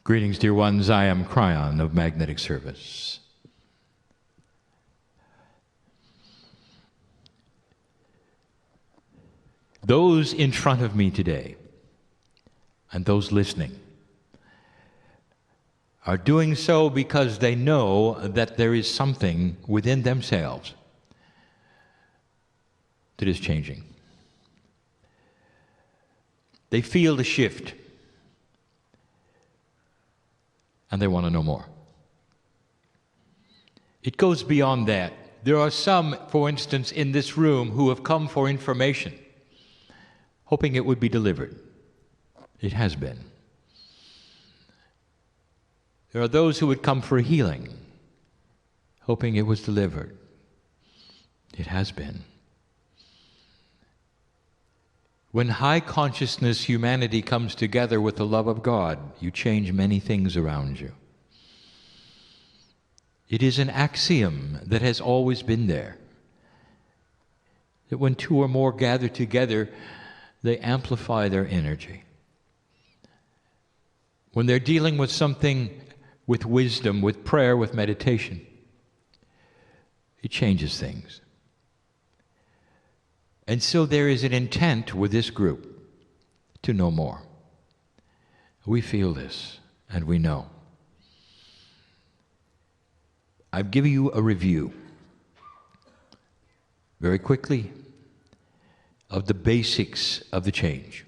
Greetings, dear ones. I am Kryon of Magnetic Service. Those in front of me today and those listening are doing so because they know that there is something within themselves that is changing. They feel the shift, and they want to know more. It goes beyond that. There are some, for instance, in this room who have come for information, hoping it would be delivered. It has been. There are those who would come for healing, hoping it was delivered. It has been. When high consciousness humanity comes together with the love of God, you change many things around you. It is an axiom that has always been there, that when two or more gather together, they amplify their energy. When they're dealing with something with wisdom, with prayer, with meditation, it changes things. And so there is an intent with this group to know more. We feel this, and we know. I've given you a review, very quickly, of the basics of the change.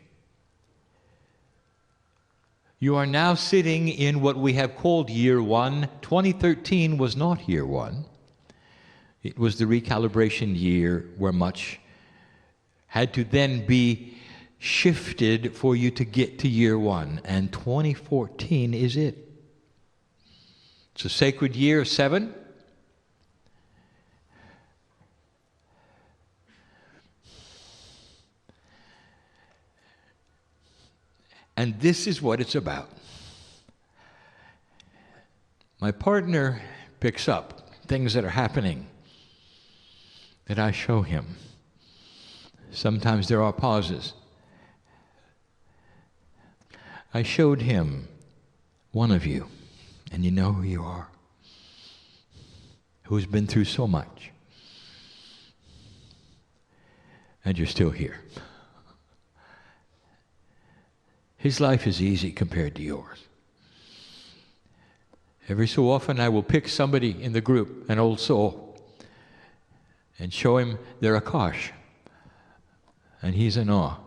You are now sitting in what we have called year one. 2013 was not year one. It was the recalibration year where much had to then be shifted for you to get to year one. And 2014 is it. It's a sacred year, 7. And this is what it's about. My partner picks up things that are happening that I show him. Sometimes there are pauses. I showed him one of you, and you know who you are, who's been through so much, and you're still here. His life is easy compared to yours. Every so often I will pick somebody in the group, an old soul, and show him their Akash. And he's in awe.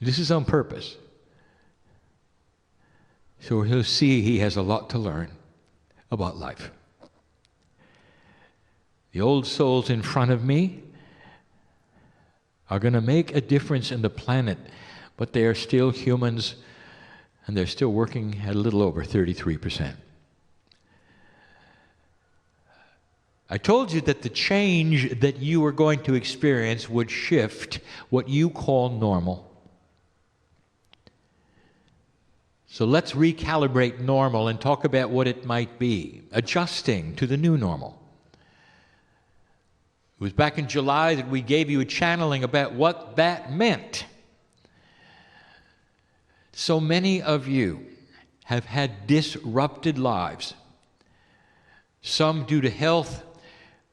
This is on purpose. So he'll see he has a lot to learn about life. The old souls in front of me are going to make a difference in the planet, but they are still humans, and they're still working at a little over 33%. I told you that the change that you are going to experience would shift what you call normal. So let's recalibrate normal and talk about what it might be, adjusting to the new normal. It was back in July that we gave you a channeling about what that meant. So many of you have had disrupted lives, some due to health,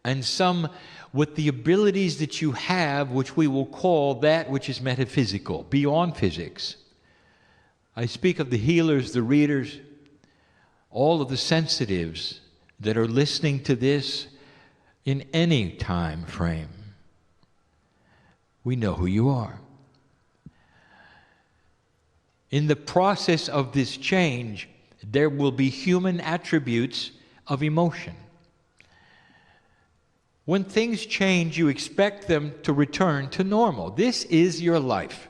and some with the abilities that you have, which we will call that which is metaphysical, beyond physics. I speak of the healers, the readers, all of the sensitives that are listening to this in any time frame. We know who you are. In the process of this change, there will be human attributes of emotion. When things change, you expect them to return to normal. This is your life.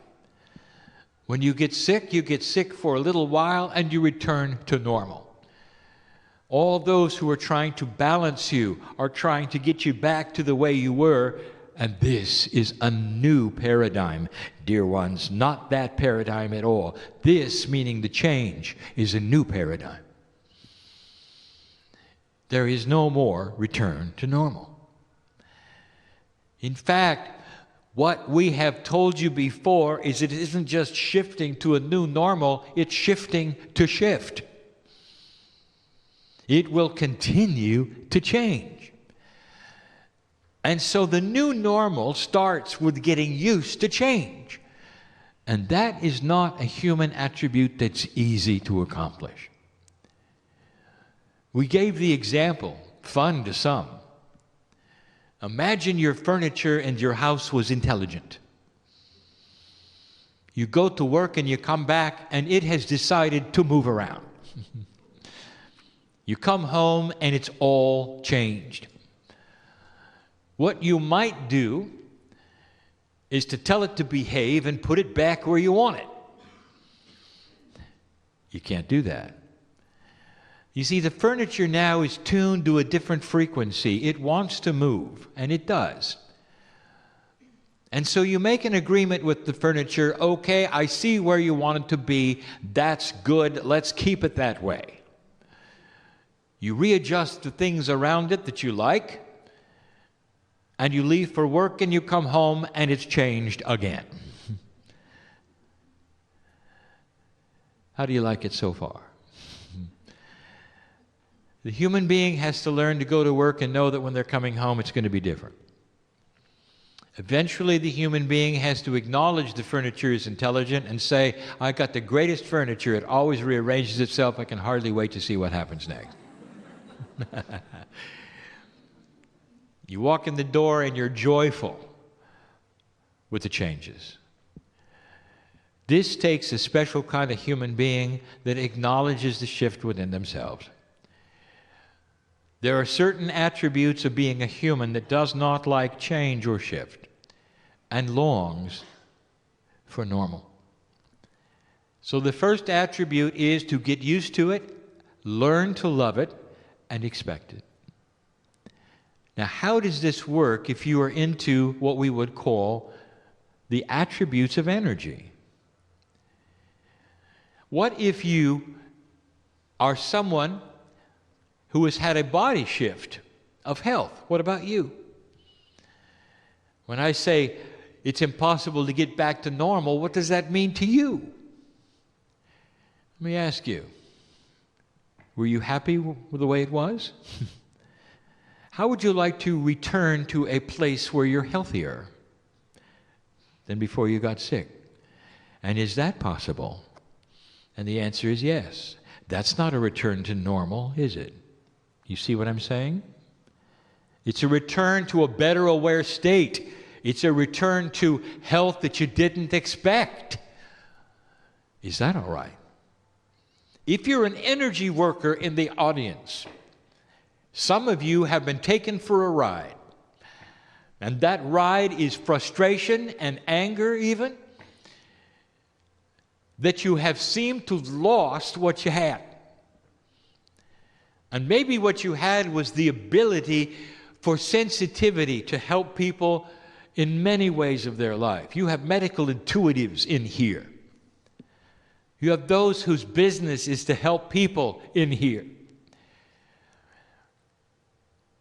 When you get sick for a little while, and you return to normal. All those who are trying to balance you are trying to get you back to the way you were, and this is a new paradigm, dear ones, not that paradigm at all. This, meaning the change, is a new paradigm. There is no more return to normal. In fact, What we have told you before is it isn't just shifting to a new normal, it's shifting to shift. It will continue to change. And so the new normal starts with getting used to change. And that is not a human attribute that's easy to accomplish. We gave the example, fun to some. Imagine your furniture and your house was intelligent. You go to work and you come back and it has decided to move around. You come home and it's all changed. What you might do is to tell it to behave and put it back where you want it. You can't do that. You see, the furniture now is tuned to a different frequency. It wants to move, and it does. And so you make an agreement with the furniture. Okay, I see where you want it to be. That's good. Let's keep it that way. You readjust the things around it that you like, and you leave for work and you come home and it's changed again. How do you like it so far? The human being has to learn to go to work and know that when they're coming home it's going to be different. Eventually the human being has to acknowledge the furniture is intelligent and say, I got the greatest furniture, it always rearranges itself, I can hardly wait to see what happens next. You walk in the door and you're joyful with the changes. This takes a special kind of human being that acknowledges the shift within themselves. There are certain attributes of being a human that does not like change or shift and longs for normal. So the first attribute is to get used to it, learn to love it, and expect it. Now, how does this work if you are into what we would call the attributes of energy? What if you are someone who has had a body shift of health? What about you? When I say it's impossible to get back to normal, what does that mean to you? Let me ask you, were you happy with the way it was? How would you like to return to a place where you're healthier than before you got sick? And is that possible? And the answer is yes. That's not a return to normal, is it? You see what I'm saying? It's a return to a better aware state. It's a return to health that you didn't expect. Is that all right? If you're an energy worker in the audience, some of you have been taken for a ride. And that ride is frustration and anger even, that you have seemed to have lost what you had. And maybe what you had was the ability for sensitivity to help people in many ways of their life. You have medical intuitives in here. You have those whose business is to help people in here.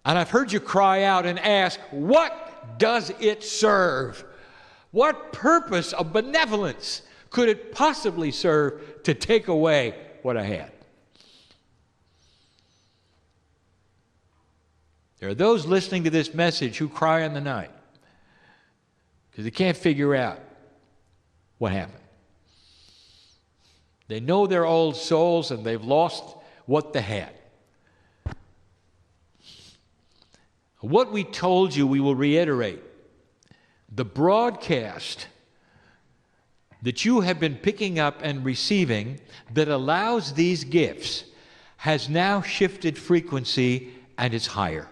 And I've heard you cry out and ask, what does it serve? What purpose of benevolence could it possibly serve to take away what I had? There are those listening to this message who cry in the night because they can't figure out what happened. They know they're old souls and they've lost what they had. What we told you, we will reiterate. The broadcast that you have been picking up and receiving that allows these gifts has now shifted frequency and it's higher.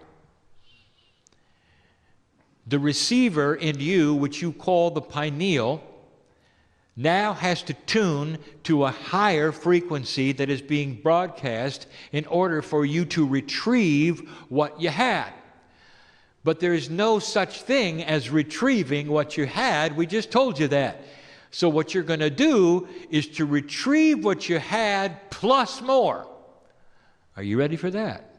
The receiver in you, which you call the pineal, now has to tune to a higher frequency that is being broadcast in order for you to retrieve what you had. But there is no such thing as retrieving what you had. We just told you that. So what you're going to do is to retrieve what you had plus more. Are you ready for that?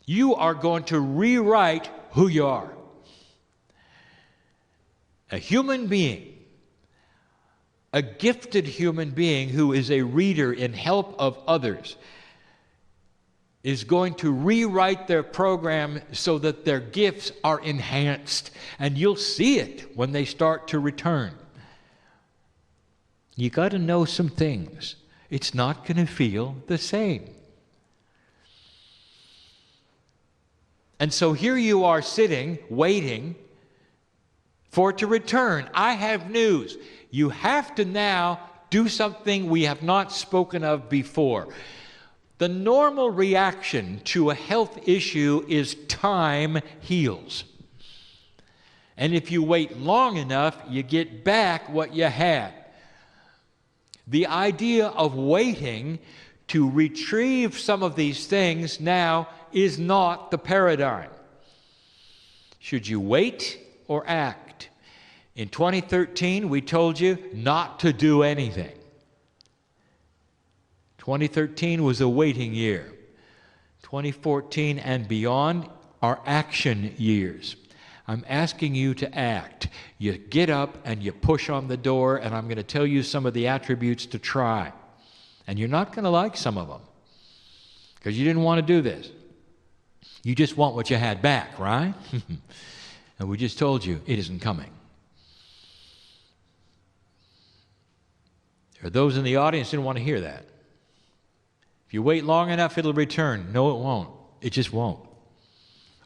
You are going to rewrite who you are. A human being, a gifted human being who is a reader in help of others, is going to rewrite their program so that their gifts are enhanced. And you'll see it when they start to return. You got to know some things. It's not going to feel the same. And so here you are sitting, waiting for it to return. I have news. You have to now do something we have not spoken of before. The normal reaction to a health issue is time heals. And if you wait long enough, you get back what you had. The idea of waiting to retrieve some of these things now is not the paradigm. Should you wait or act? In 2013, we told you not to do anything. 2013 was a waiting year. 2014 and beyond are action years. I'm asking you to act. You get up and you push on the door, and I'm going to tell you some of the attributes to try. And you're not going to like some of them because you didn't want to do this. You just want what you had back, right? And we just told you it isn't coming. There are those in the audience who didn't want to hear that. If you wait long enough, it'll return. No, it won't. It just won't.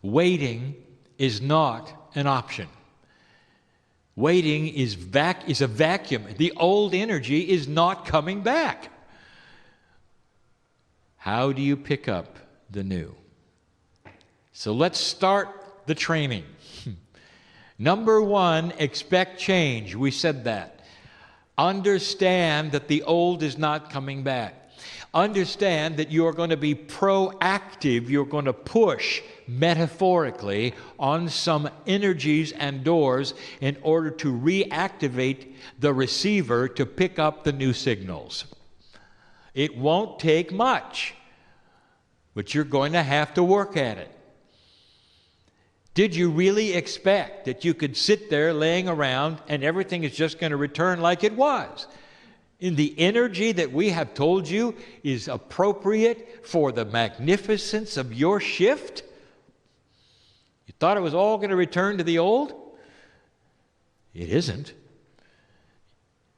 Waiting is not an option. Waiting is a vacuum. The old energy is not coming back. How do you pick up the new? So let's start the training. Number one, expect change. We said that. Understand that the old is not coming back. Understand that you're going to be proactive. You're going to push metaphorically on some energies and doors in order to reactivate the receiver to pick up the new signals. It won't take much, but you're going to have to work at it. Did you really expect that you could sit there laying around and everything is just going to return like it was? In the energy that we have told you is appropriate for the magnificence of your shift? You thought it was all going to return to the old? It isn't.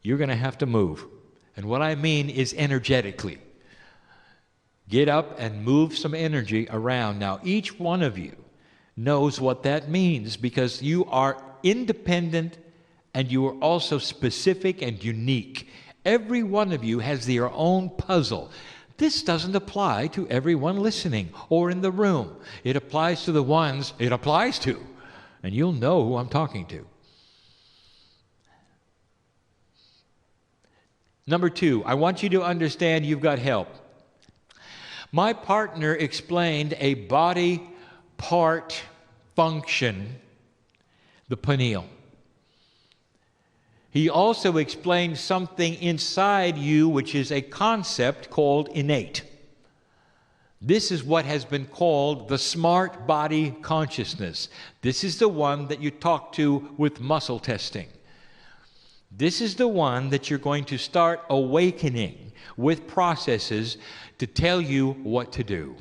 You're going to have to move. And what I mean is energetically. Get up and move some energy around. Now, each one of you knows what that means because you are independent and you are also specific and unique. Every one of you has their own puzzle. This doesn't apply to everyone listening or in the room. It applies to the ones it applies to, and you'll know who I'm talking to. Number two, I want you to understand you've got help. My partner explained a body part function, the pineal. He also explained something inside you, which is a concept called innate. This is what has been called the smart body consciousness. This is the one that you talk to with muscle testing. This is the one that you're going to start awakening with processes to tell you what to do.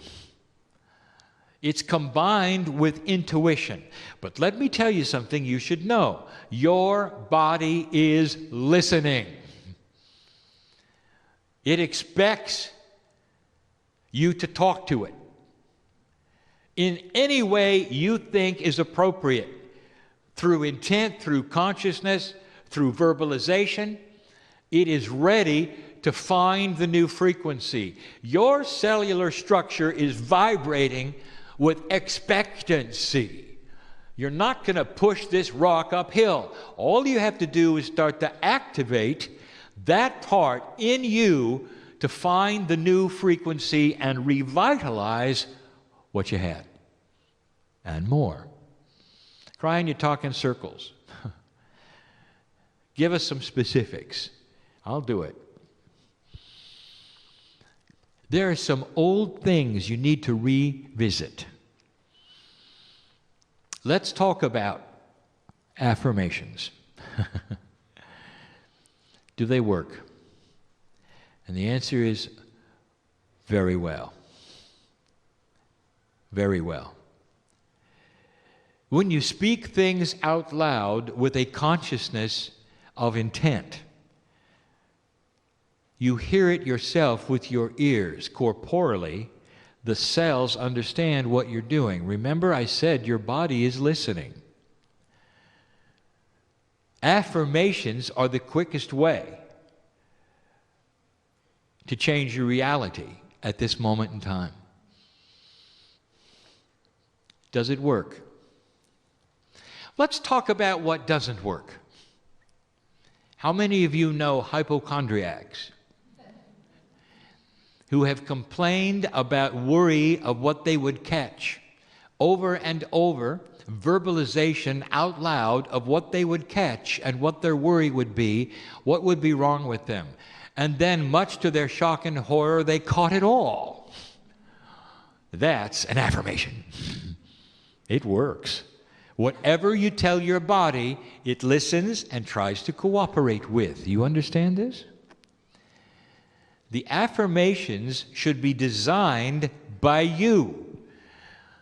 It's combined with intuition. But let me tell you something you should know. Your body is listening. It expects you to talk to it in any way you think is appropriate, through intent, through consciousness, through verbalization. It is ready to find the new frequency. Your cellular structure is vibrating with expectancy. You're not going to push this rock uphill. All you have to do is start to activate that part in you to find the new frequency and revitalize what you had. And more. Kryon, you talk in circles. Give us some specifics. I'll do it. There are some old things you need to revisit. Let's talk about affirmations. Do they work? And the answer is very well. Very well. When you speak things out loud with a consciousness of intent, you hear it yourself with your ears. Corporally, the cells understand what you're doing. Remember, I said your body is listening. Affirmations are the quickest way to change your reality at this moment in time. Does it work? Let's talk about what doesn't work. How many of you know hypochondriacs who have complained about worry of what they would catch? Over and over, verbalization out loud of what they would catch and what their worry would be, what would be wrong with them. And then, much to their shock and horror, they caught it all. That's an affirmation. It works. Whatever you tell your body, it listens and tries to cooperate with. You understand this? The affirmations should be designed by you.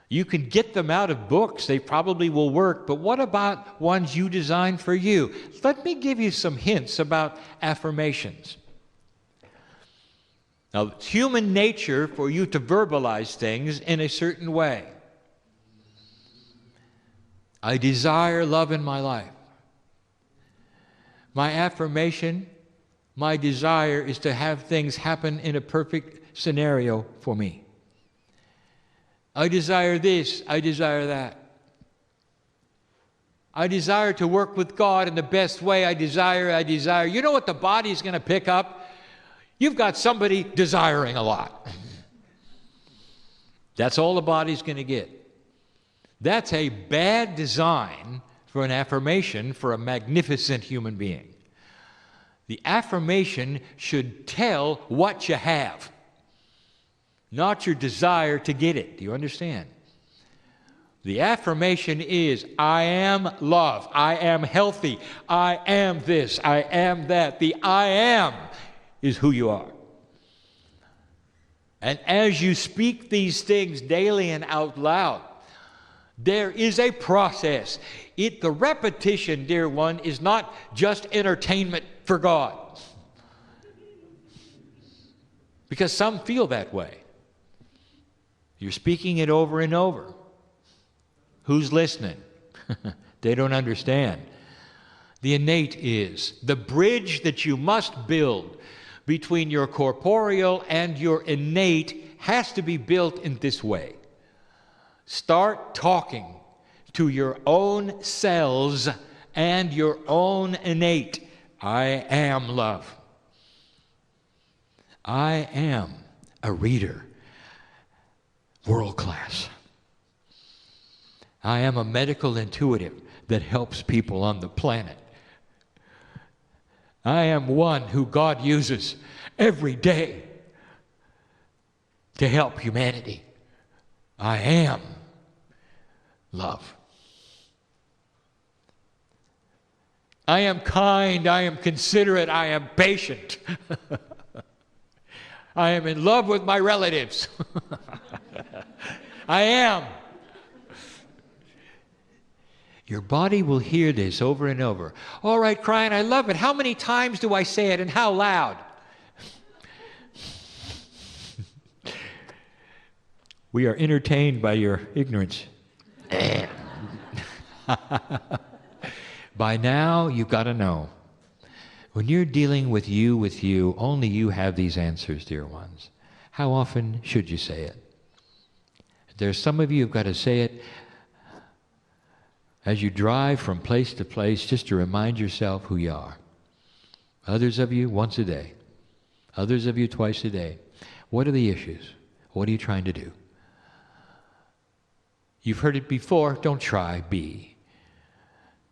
You can get them out of books. They probably will work. But what about ones you design for you? Let me give you some hints about affirmations. Now, it's human nature for you to verbalize things in a certain way. I desire love in my life. My affirmation, my desire is to have things happen in a perfect scenario for me. I desire this, I desire that. I desire to work with God in the best way. I desire. You know what the body's going to pick up? You've got somebody desiring a lot. That's all the body's going to get. That's a bad design for an affirmation for a magnificent human being. The affirmation should tell what you have, not your desire to get it. Do you understand? The affirmation is, I am love, I am healthy, I am this, I am that. The I am is who you are. And as you speak these things daily and out loud, there is a process. The repetition, dear one, is not just entertainment for God. Because some feel that way. You're speaking it over and over. Who's listening? They don't understand. The innate is the bridge that you must build between your corporeal and your innate has to be built in this way. Start talking to your own cells and your own innate. I am love. I am a reader, world class. I am a medical intuitive that helps people on the planet. I am one who God uses every day to help humanity. I am love. I am kind, I am considerate, I am patient. I am in love with my relatives. I am. Your body will hear this over and over. All right, Kryon, I love it. How many times do I say it and how loud? We are entertained by your ignorance. By now, you've got to know. When you're dealing with you, only you have these answers, dear ones. How often should you say it? There's some of you who've got to say it as you drive from place to place, just to remind yourself who you are. Others of you, once a day. Others of you, twice a day. What are the issues? What are you trying to do? You've heard it before. Don't try, be.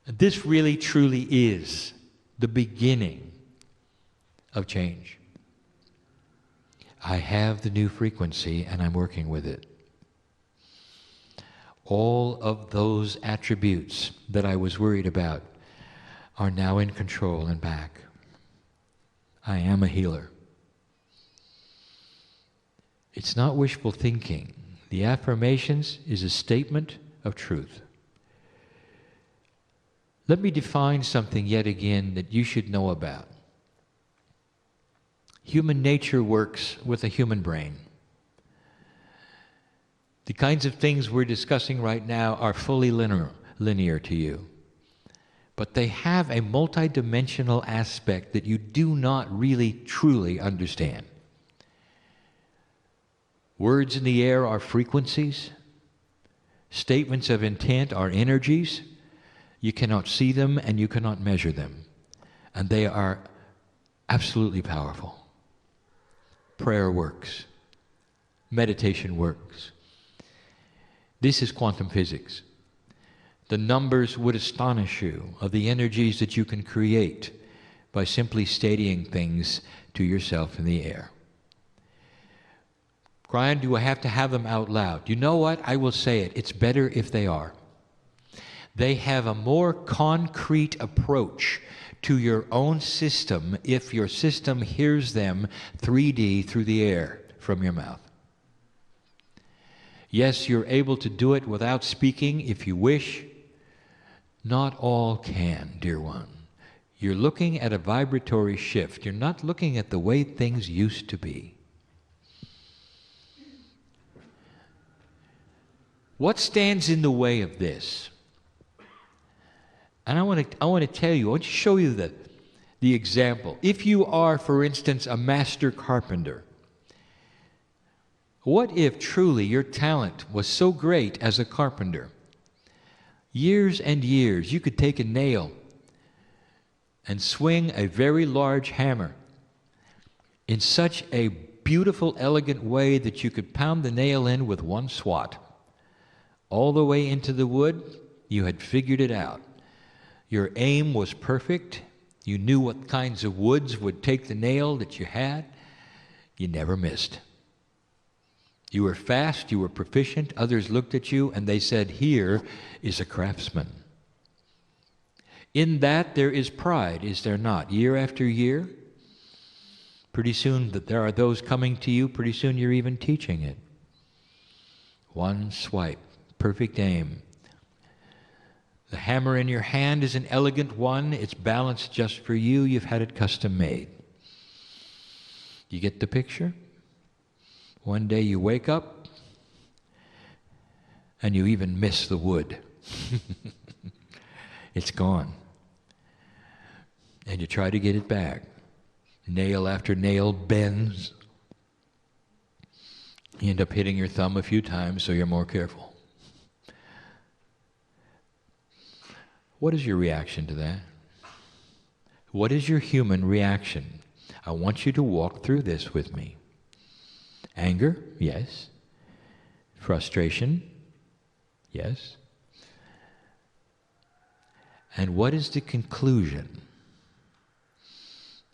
This really, truly is the beginning of change. I have the new frequency and I'm working with it. All of those attributes that I was worried about, are now in control and back. I am a healer. It's not wishful thinking. The affirmations is a statement of truth. Let me define something yet again that you should know about. Human nature works with a human brain. The kinds of things we're discussing right now are fully linear to you. But they have a multidimensional aspect that you do not really truly understand. Words in the air are frequencies. Statements of intent are energies. You cannot see them and you cannot measure them. And they are absolutely powerful. Prayer works. Meditation works. This is quantum physics. The numbers would astonish you of the energies that you can create by simply stating things to yourself in the air. Kryon, do I have to have them out loud? You know what? I will say it. It's better if they are. They have a more concrete approach to your own system if your system hears them 3D through the air from your mouth. Yes, you're able to do it without speaking if you wish. Not all can, dear one. You're looking at a vibratory shift. You're not looking at the way things used to be. What stands in the way of this? And I want to tell you, I want to show you the example. If you are, for instance, a master carpenter, what if truly your talent was so great as a carpenter? Years and years, you could take a nail and swing a very large hammer in such a beautiful, elegant way that you could pound the nail in with one swat. All the way into the wood, you had figured it out. Your aim was perfect. You knew what kinds of woods would take the nail that you had. You never missed. You were fast, you were proficient. Others looked at you and they said, here is a craftsman. In that there is pride, is there not? Year after year, pretty soon that there are those coming to you, pretty soon you're even teaching it. One swipe, perfect aim. The hammer in your hand is an elegant one. It's balanced just for you. You've had it custom made. You get the picture? One day you wake up and you even miss the wood. It's gone. And you try to get it back. Nail after nail bends. You end up hitting your thumb a few times, so you're more careful. What is your reaction to that? What is your human reaction? I want you to walk through this with me. Anger? Yes. Frustration? Yes. And what is the conclusion?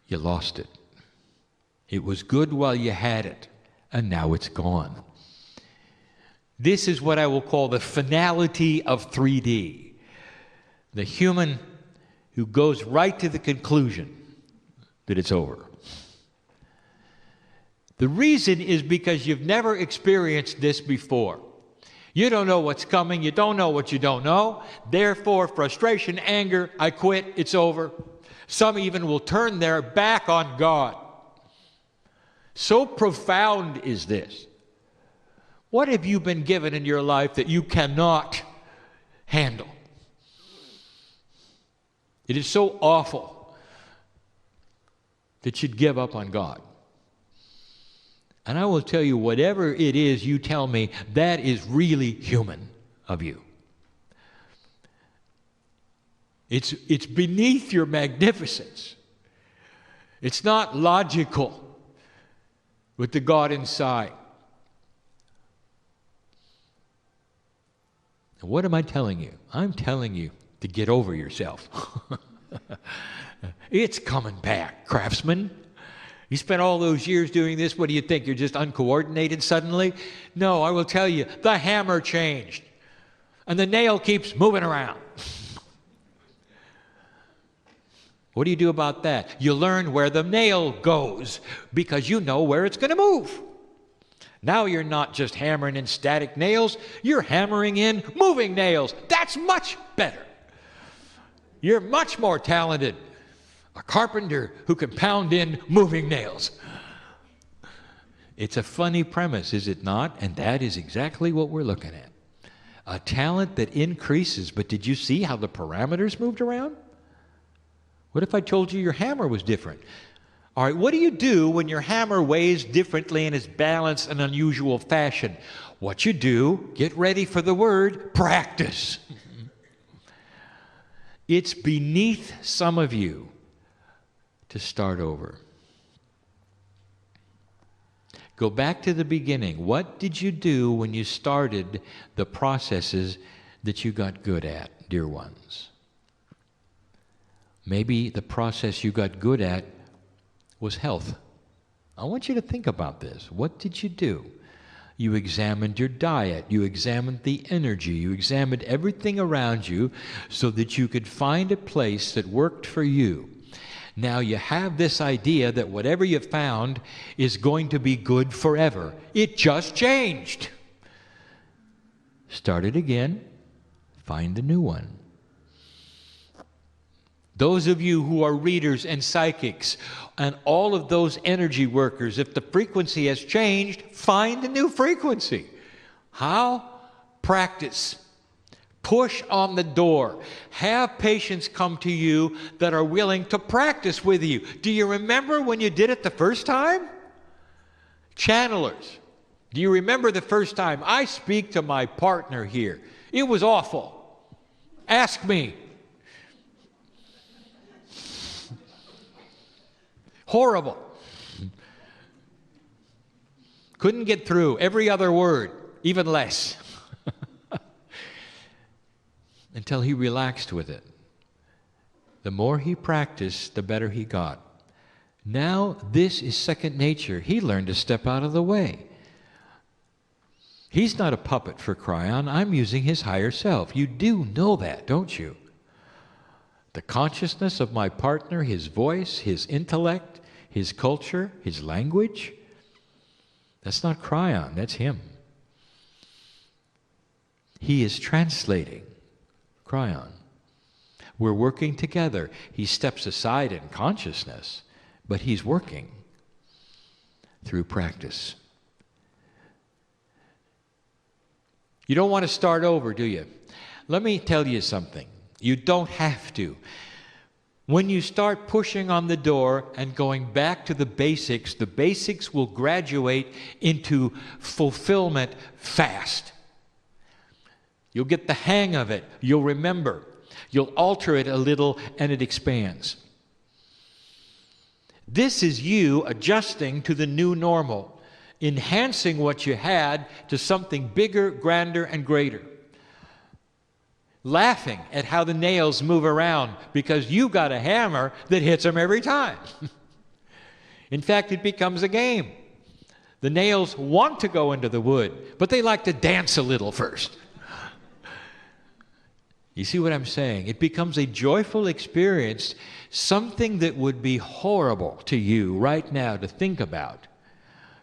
You lost it. It was good while you had it, and now it's gone. This is what I will call the finality of 3D. The human who goes right to the conclusion that it's over. The reason is because you've never experienced this before. You don't know what's coming. You don't know what you don't know. Therefore, frustration, anger, I quit, it's over. Some even will turn their back on God. So profound is this. What have you been given in your life that you cannot handle? It is so awful that you'd give up on God. And I will tell you, whatever it is you tell me, that is really human of you. It's beneath your magnificence. It's not logical with the God inside. And what am I telling you? I'm telling you to get over yourself. It's coming back, craftsman. You spent all those years doing this. What do you think? You're just uncoordinated suddenly? No, I will tell you, the hammer changed. And the nail keeps moving around. What do you do about that? You learn where the nail goes because you know where it's going to move. Now you're not just hammering in static nails, you're hammering in moving nails. That's much better. You're much more talented. A carpenter who can pound in moving nails. It's a funny premise, is it not? And that is exactly what we're looking at. A talent that increases, but did you see how the parameters moved around? What if I told you your hammer was different? All right, what do you do when your hammer weighs differently and is balanced in an unusual fashion? What you do, get ready for the word, practice. It's beneath some of you to start over. Go back to the beginning. What did you do when you started the processes that you got good at, dear ones? Maybe the process you got good at was health. I want you to think about this. What did you do? You examined your diet. You examined the energy. You examined everything around you so that you could find a place that worked for you. Now you have this idea that whatever you found is going to be good forever. It just changed. Start it again. Find a new one. Those of you who are readers and psychics and all of those energy workers, if the frequency has changed, find a new frequency. How? Practice. Push on the door. Have patients come to you that are willing to practice with you. Do you remember when you did it the first time? Channelers. Do you remember the first time? I speak to my partner here. It was awful. Ask me. Horrible. Couldn't get through every other word, even less. Until he relaxed with it. The more he practiced, the better he got. Now this is second nature. He learned to step out of the way. He's not a puppet for Kryon. I'm using his higher self. You do know that, don't you? The consciousness of my partner, his voice, his intellect, his culture, his language, that's not Kryon, that's him. He is translating Kryon. We're working together. He steps aside in consciousness, but he's working through practice. You don't want to start over, do you? Let me tell you something. You don't have to. When you start pushing on the door and going back to the basics will graduate into fulfillment fast. You'll get the hang of it. You'll remember. You'll alter it a little and it expands. This is you adjusting to the new normal, enhancing what you had to something bigger, grander, and greater. Laughing at how the nails move around because you got a hammer that hits them every time. In fact, it becomes a game. The nails want to go into the wood, but they like to dance a little first. You see what I'm saying? It becomes a joyful experience, something that would be horrible to you right now to think about.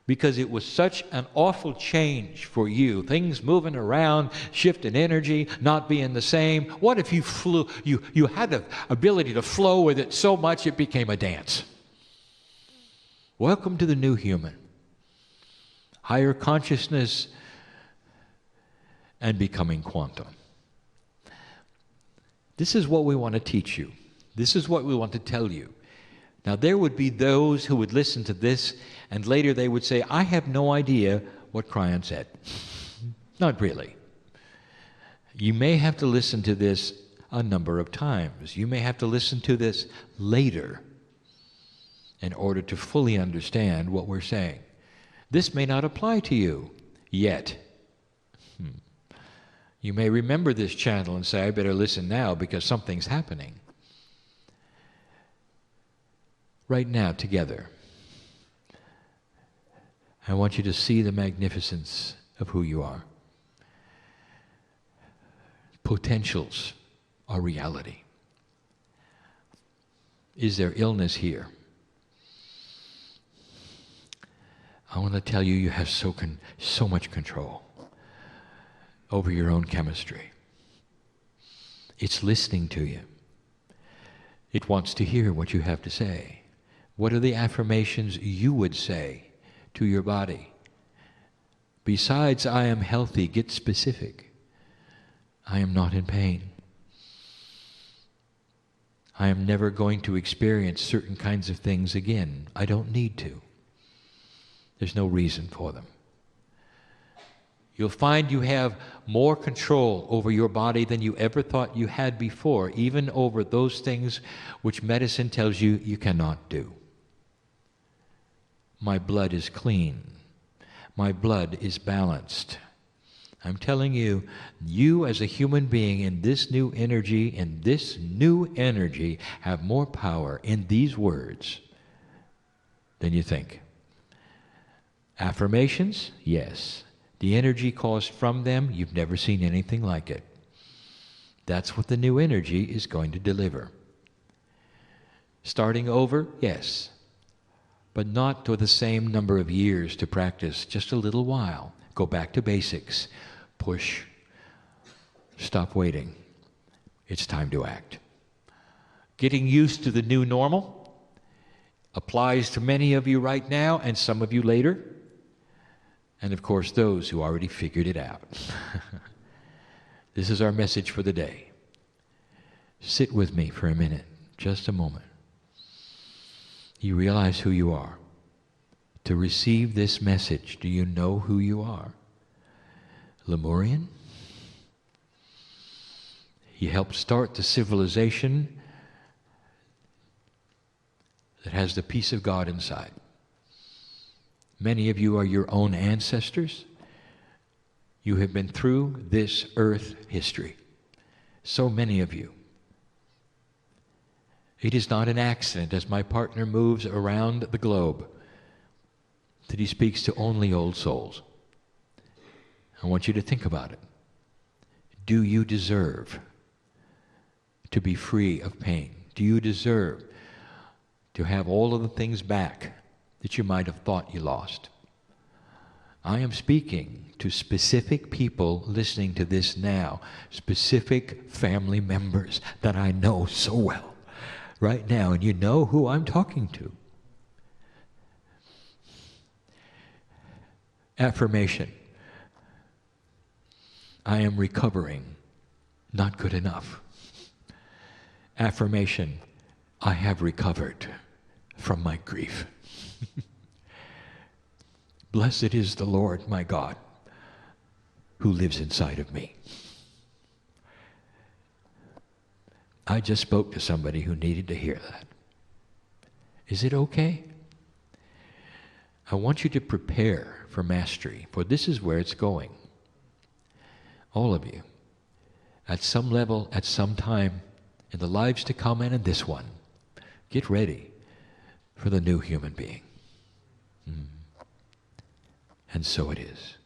Because it was such an awful change for you. Things moving around, shifting energy, not being the same. What if you flew, you had the ability to flow with it so much it became a dance? Welcome to the new human. Higher consciousness and becoming quantum. This is what we want to teach you. This is what we want to tell you. Now, there would be those who would listen to this, and later they would say, I have no idea what Kryon said. Not really. You may have to listen to this a number of times. You may have to listen to this later in order to fully understand what we're saying. This may not apply to you yet. You may remember this channel and say, I better listen now because something's happening. Right now, together, I want you to see the magnificence of who you are. Potentials are reality. Is there illness here? I want to tell you, you have so much control over your own chemistry. It's listening to you. It wants to hear what you have to say. What are the affirmations you would say to your body? Besides, I am healthy, get specific. I am not in pain. I am never going to experience certain kinds of things again. I don't need to. There's no reason for them. You'll find you have more control over your body than you ever thought you had before, even over those things which medicine tells you you cannot do. My blood is clean. My blood is balanced. I'm telling you, you as a human being in this new energy, have more power in these words than you think. Affirmations? Yes. The energy caused from them, you've never seen anything like it. That's what the new energy is going to deliver. Starting over? Yes. But not to the same number of years to practice, just a little while. Go back to basics. Push. Stop waiting. It's time to act. Getting used to the new normal applies to many of you right now and some of you later. And of course, those who already figured it out. This is our message for the day. Sit with me for a minute, just a moment. You realize who you are. To receive this message, do you know who you are? Lemurian? He helped start the civilization that has the peace of God inside. Many of you are your own ancestors. You have been through this earth history. So many of you. It is not an accident as my partner moves around the globe that he speaks to only old souls. I want you to think about it. Do you deserve to be free of pain? Do you deserve to have all of the things back that you might have thought you lost? I am speaking to specific people listening to this now, specific family members that I know so well right now, and you know who I'm talking to. Affirmation. I am recovering, not good enough. Affirmation. I have recovered from my grief. Blessed is the Lord my God who lives inside of me. I just spoke to somebody who needed to hear that. Is it okay? I want you to prepare for mastery, for this is where it's going. All of you, at some level, at some time, in the lives to come and in this one, get ready for the new human being. And so it is.